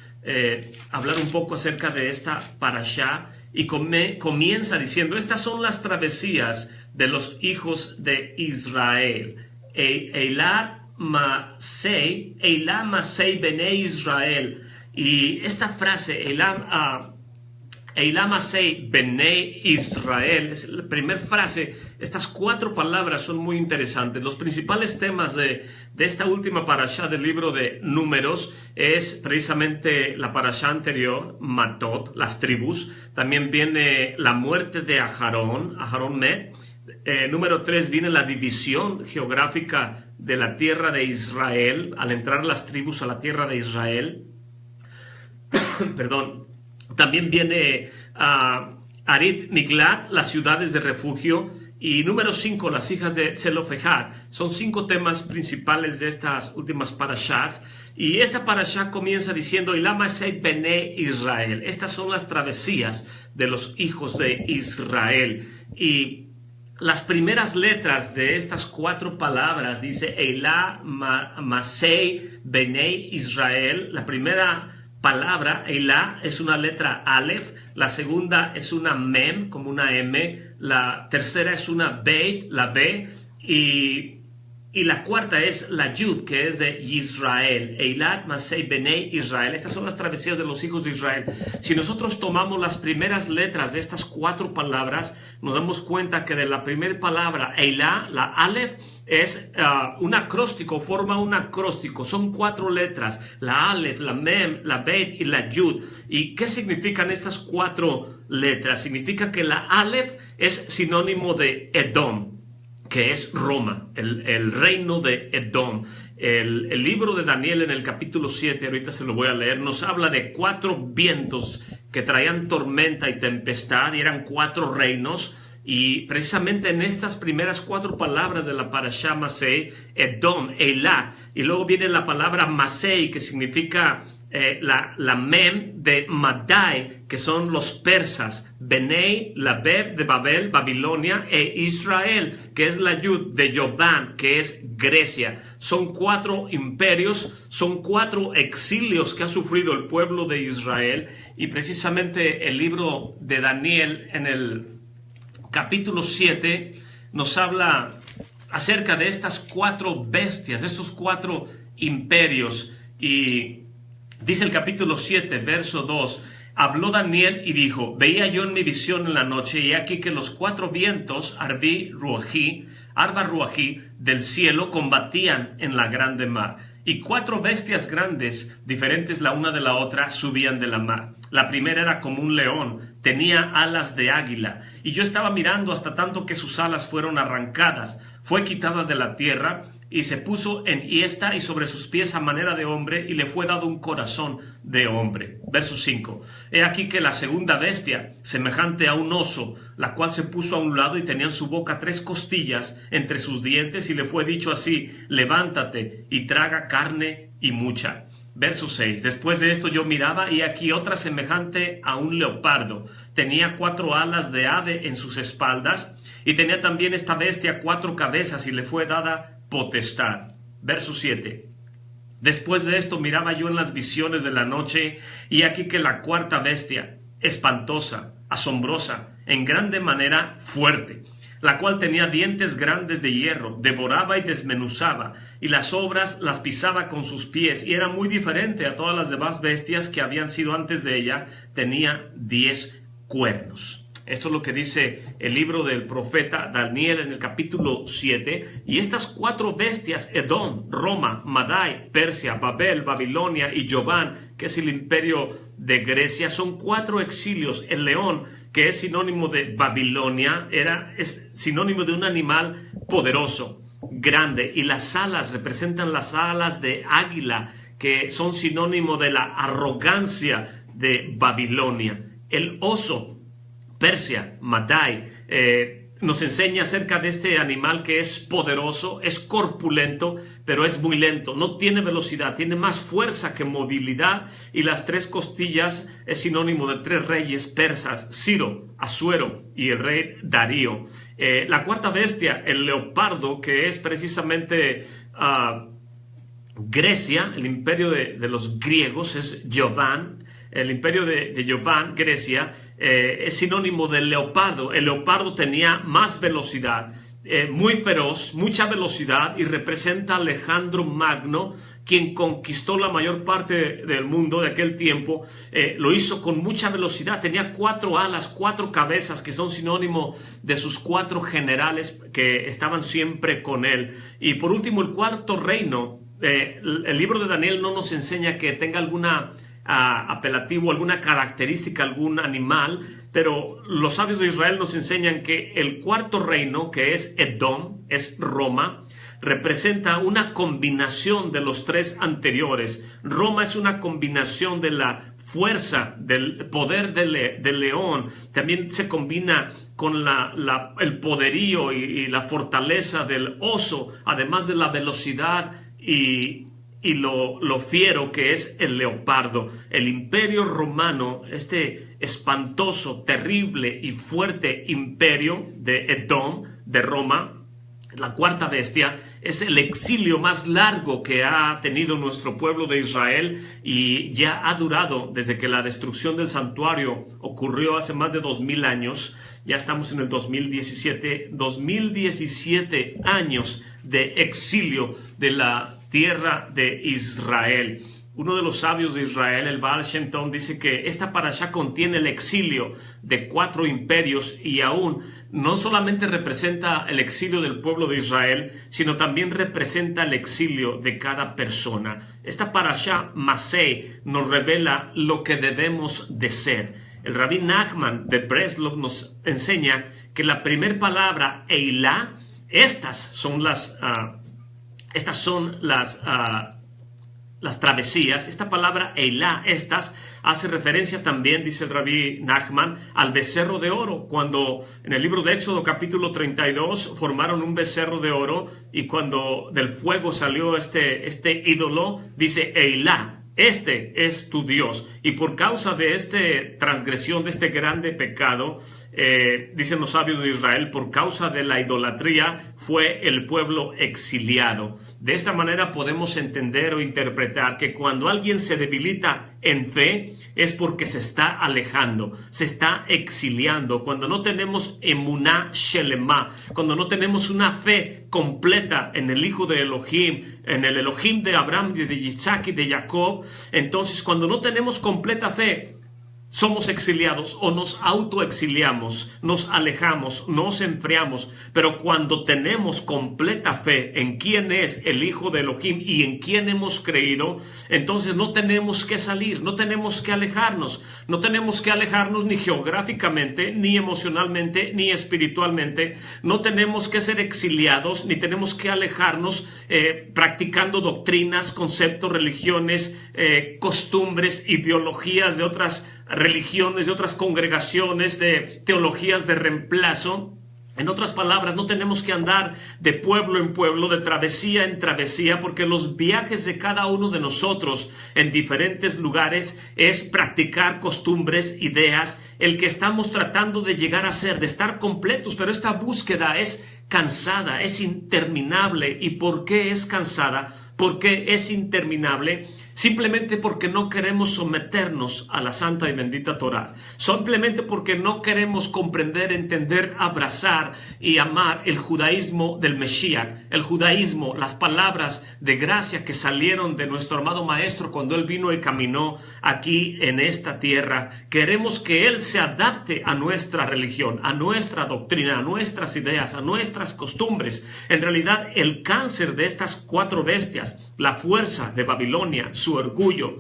hablar un poco acerca de esta parashá, y comienza diciendo: estas son las travesías de los hijos de Israel. Eilat Masei Benei Israel. Y esta frase, Eilat Masei Benei Israel, es la primera frase. Estas 4 palabras son muy interesantes. Los principales temas de esta última parashá del libro de Números es precisamente la parashá anterior, Matot, las tribus. También viene la muerte de Aharón Met. Número 3 viene la división geográfica de la tierra de Israel, al entrar las tribus a la tierra de Israel. Perdón. También viene Arit Miglat, las ciudades de refugio. Y número 5, las hijas de Tzelofehad. Son 5 temas principales de estas últimas parashas. Y esta parashá comienza diciendo: Eilat Masei Benei Israel. Estas son las travesías de los hijos de Israel. Y las primeras letras de estas 4 palabras dice Eilat Masei Benei Israel. La primera palabra, Eilat, es una letra Aleph. La segunda es una Mem, como una M. La tercera es una Beit, la B. Y la cuarta es la Yud, que es de Israel. Eilat Masei Benei Israel. Estas son las travesías de los hijos de Israel. Si nosotros tomamos las primeras letras de estas 4 palabras, nos damos cuenta que de la primera palabra, Eilat, la Aleph, es un acróstico, forma un acróstico. Son 4 letras: la Aleph, la Mem, la Bet y la Yud. ¿Y qué significan estas 4 letras? Significa que la Aleph es sinónimo de Edom, que es Roma, el reino de Edom. El libro de Daniel en el capítulo 7, ahorita se lo voy a leer, nos habla de 4 vientos que traían tormenta y tempestad, y eran 4 reinos. Y precisamente en estas primeras 4 palabras de la parashá Masei, Edom, Eilat, y luego viene la palabra Masei, que significa la Mem de Madai, que son los persas, Benei, la Beb de Babel, Babilonia, e Israel, que es la Yud de Yovan, que es Grecia. Son 4 imperios, son 4 exilios que ha sufrido el pueblo de Israel. Y precisamente el libro de Daniel en el capítulo 7 nos habla acerca de estas 4 bestias, de estos 4 imperios. Y dice el capítulo 7, verso 2: habló Daniel y dijo: veía yo en mi visión en la noche, y aquí que los 4 vientos, Arba Ruají, del cielo combatían en la grande mar. Y 4 bestias grandes, diferentes la una de la otra, subían de la mar. La primera era como un león, tenía alas de águila. Y yo estaba mirando hasta tanto que sus alas fueron arrancadas. Fue quitada de la tierra y se puso en hiesta y sobre sus pies a manera de hombre, y le fue dado un corazón de hombre. Verso 5. He aquí que la segunda bestia, semejante a un oso, la cual se puso a un lado y tenía en su boca 3 costillas entre sus dientes, y le fue dicho así: levántate y traga carne y mucha. Verso 6. Después de esto yo miraba, y aquí otra semejante a un leopardo. Tenía 4 alas de ave en sus espaldas, y tenía también esta bestia 4 cabezas, y le fue dada potestad. Verso 7. Después de esto miraba yo en las visiones de la noche, y aquí que la cuarta bestia, espantosa, asombrosa, en grande manera fuerte, la cual tenía dientes grandes de hierro, devoraba y desmenuzaba, y las obras las pisaba con sus pies, y era muy diferente a todas las demás bestias que habían sido antes de ella. Tenía 10 cuernos. Esto es lo que dice el libro del profeta Daniel en el capítulo 7. Y estas 4 bestias, Edom, Roma, Madai, Persia, Babel, Babilonia y Yovan, que es el imperio de Grecia, son 4 exilios. El león, que es sinónimo de Babilonia, es sinónimo de un animal poderoso, grande. Y las alas representan las alas de águila, que son sinónimo de la arrogancia de Babilonia. El oso Persia, Madai, nos enseña acerca de este animal que es poderoso, es corpulento, pero es muy lento, no tiene velocidad, tiene más fuerza que movilidad, y las 3 costillas es sinónimo de 3 reyes persas, Ciro, Asuero y el rey Darío. La cuarta bestia, el leopardo, que es precisamente Grecia, el imperio de los griegos, es Jovan. El imperio de Jovan, Grecia, es sinónimo del leopardo. El leopardo tenía más velocidad, muy feroz, mucha velocidad, y representa a Alejandro Magno, quien conquistó la mayor parte del mundo de aquel tiempo. Lo hizo con mucha velocidad, tenía 4 alas, 4 cabezas, que son sinónimo de sus 4 generales que estaban siempre con él. Y por último, el cuarto reino. El libro de Daniel no nos enseña que tenga alguna apelativo, alguna característica, algún animal, pero los sabios de Israel nos enseñan que el cuarto reino, que es Edom, es Roma, representa una combinación de los 3 anteriores. Roma es una combinación de la fuerza, del poder del león, también se combina con el poderío y la fortaleza del oso, además de la velocidad y lo fiero que es el leopardo. El imperio romano, este espantoso, terrible y fuerte imperio de Edom, de Roma, la cuarta bestia, es el exilio más largo que ha tenido nuestro pueblo de Israel, y ya ha durado desde que la destrucción del santuario ocurrió hace más de 2000 años. Ya estamos en el 2017 años de exilio de la tierra de Israel. Uno de los sabios de Israel, el Baal Shem Tov, dice que esta parashá contiene el exilio de 4 imperios, y aún no solamente representa el exilio del pueblo de Israel, sino también representa el exilio de cada persona. Esta parashá Masei nos revela lo que debemos de ser. El Rabbi Nachman de Breslov nos enseña que la primera palabra, Eilah, estas son las travesías. Esta palabra Eilah, hace referencia también, dice el Rabbi Nachman, al becerro de oro. Cuando en el libro de Éxodo capítulo 32 formaron un becerro de oro, y cuando del fuego salió este ídolo, dice Eilah, este es tu Dios. Y por causa de esta transgresión, de este grande pecado, dicen los sabios de Israel, por causa de la idolatría fue el pueblo exiliado. De esta manera podemos entender o interpretar que cuando alguien se debilita en fe es porque se está alejando, se está exiliando. Cuando no tenemos emuná shelema, cuando no tenemos una fe completa en el Hijo de Elohim, en el Elohim de Abraham, de Isaac y de Jacob, entonces cuando no tenemos completa fe, somos exiliados o nos autoexiliamos, nos alejamos, nos enfriamos. Pero cuando tenemos completa fe en quién es el Hijo de Elohim y en quién hemos creído, entonces no tenemos que salir, no tenemos que alejarnos. No tenemos que alejarnos ni geográficamente, ni emocionalmente, ni espiritualmente. No tenemos que ser exiliados, ni tenemos que alejarnos practicando doctrinas, conceptos, religiones, costumbres, ideologías de otras religiones, de otras congregaciones, de teologías de reemplazo. En otras palabras, no tenemos que andar de pueblo en pueblo, de travesía en travesía, porque los viajes de cada uno de nosotros en diferentes lugares es practicar costumbres, ideas, el que estamos tratando de llegar a ser, de estar completos. Pero esta búsqueda es cansada, es interminable. ¿Y por qué es cansada? ¿Por qué es interminable? Simplemente porque no queremos someternos a la santa y bendita Torah. Simplemente porque no queremos comprender, entender, abrazar y amar el judaísmo del Mesías. El judaísmo, las palabras de gracia que salieron de nuestro amado Maestro cuando Él vino y caminó aquí en esta tierra. Queremos que Él se adapte a nuestra religión, a nuestra doctrina, a nuestras ideas, a nuestras costumbres. En realidad, el cáncer de estas 4 bestias, la fuerza de Babilonia, su orgullo,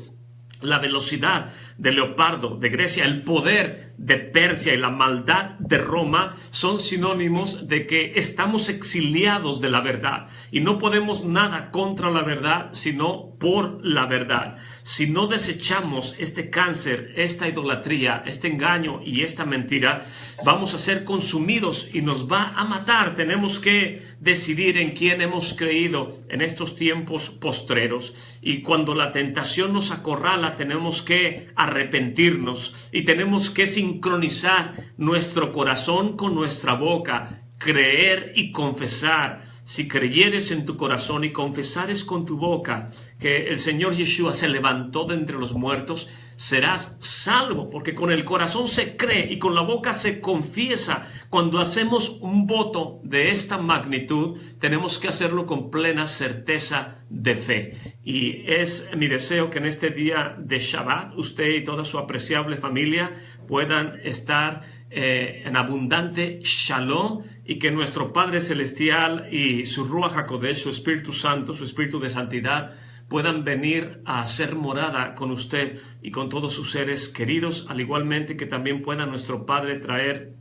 la velocidad del leopardo de Grecia, el poder de Persia y la maldad de Roma, son sinónimos de que estamos exiliados de la verdad y no podemos nada contra la verdad, sino por la verdad. si no desechamos este cáncer, esta idolatría, este engaño y esta mentira, vamos a ser consumidos y nos va a matar. Tenemos que decidir en quién hemos creído en estos tiempos postreros, y cuando la tentación nos acorrala tenemos que arrepentirnos y tenemos que sincronizar nuestro corazón con nuestra boca, creer y confesar. Si creyeres en tu corazón y confesares con tu boca que el Señor Yeshua se levantó de entre los muertos, serás salvo, porque con el corazón se cree y con la boca se confiesa. Cuando hacemos un voto de esta magnitud, tenemos que hacerlo con plena certeza de fe. Y es mi deseo que en este día de Shabbat, usted y toda su apreciable familia puedan estar en abundante shalom, y que nuestro Padre Celestial y su Ruach HaKodesh, su Espíritu Santo, su Espíritu de Santidad, puedan venir a hacer morada con usted y con todos sus seres queridos, al igualmente que también pueda nuestro Padre traer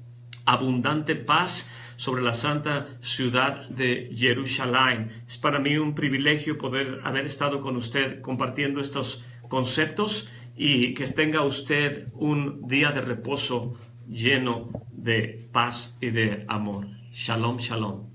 abundante paz sobre la santa ciudad de Jerusalén. Es para mí un privilegio poder haber estado con usted compartiendo estos conceptos, y que tenga usted un día de reposo lleno de paz y de amor. Shalom, shalom.